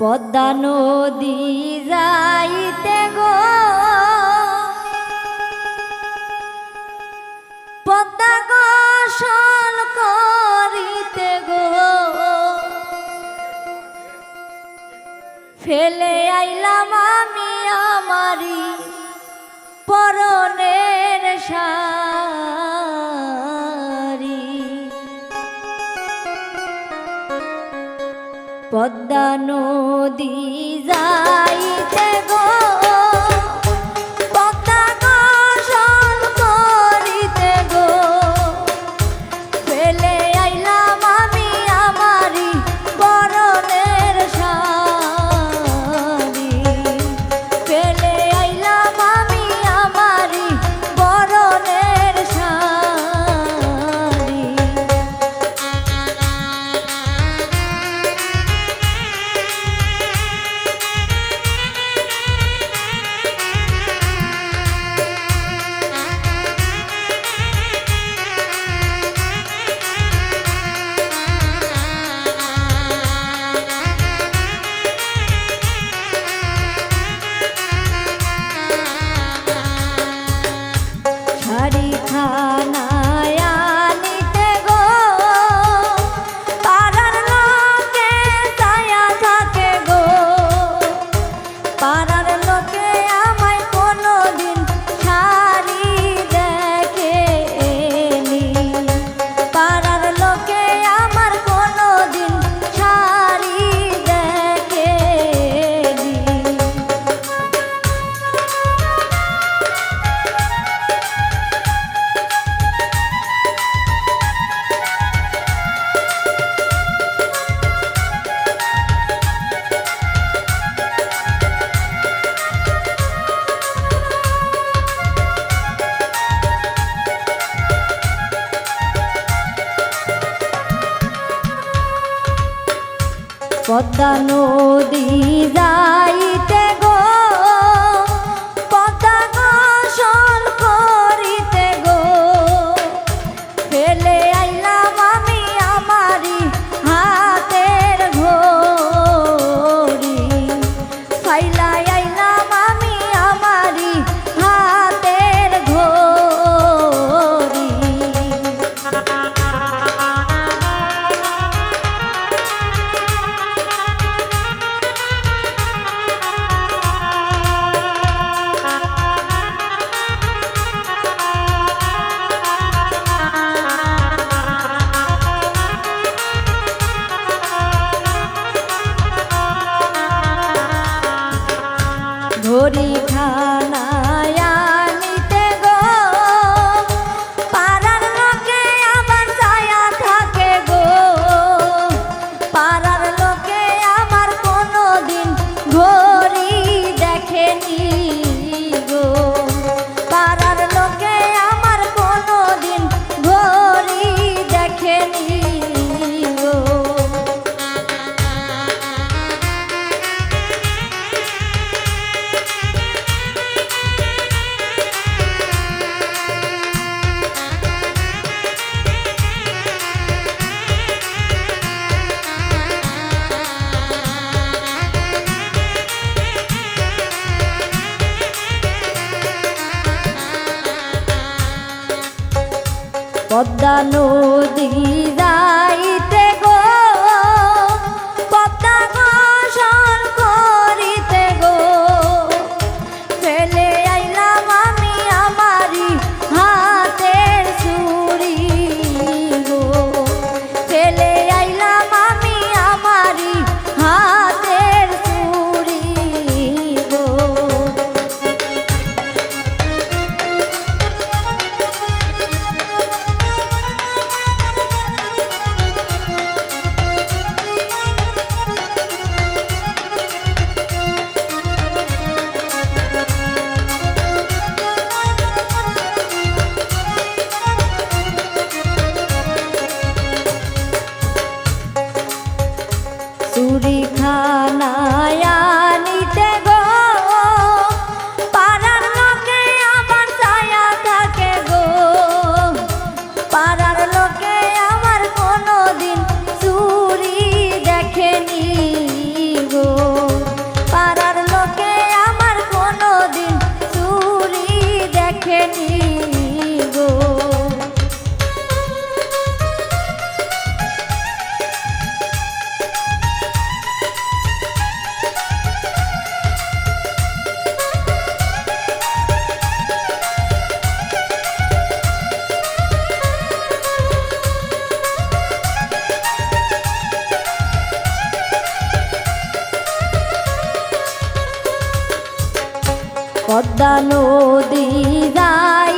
পদ্মা নদী যাইতে গো পদ্মা গোসল করিতে গো ফেলে আইলাম আমি আমারি পরনের শাড়ি। পদ্মা নদী যাইতে গো পদ্মা গোসল করিতে গো ফেলে আইলাম আমি আমারি পরনের শাড়ি। ফেলে আইলাম আমি আমারি পরনের শাড়ি। শাড়ি খানায় আনিতে গো পাড়ার লোকে ছায়া থাকে গো। পাড়ার লোকে আমায় কোনোদিন শাড়ি দেখেনি। পাড়ার লোকে আমার কোনোদিন শাড়ি দেখেনি। পদ্মা নদী যাইতে গো পদ্মা গোসল করিতে গো ফেলে আইলাম আমি আমারি হাতের ঘড়ি। ফাইলাই আইলাম আমি আমারি হাতের ঘড়ি। ঘড়ি খানায় আনিতে গো পাড়ার লোকে আমার ছায়া থাকে গো। পাড়ার লোকে আমার কোনোদিন ঘড়ি দেখেনি গো। পাড়ার লোকে আমার কোনোদিন ঘড়ি দেখেনি গো। পদ্মা নদী যাইতে গো পদ্মা গোসল করিতে গো ফেলে আইলাম আমি আমারি হাতের চুড়ি গো। ফেলে আইলাম আমি আমারি হাতের চুড়ি গো। চুরি খানায় আনিতে গো পাড়ার লোকে আমার ছায়া থাকে গো। পাড়ার লোকে আমার কোনোদিন চুরি দেখেনি গো। পদ্মা নদী যায়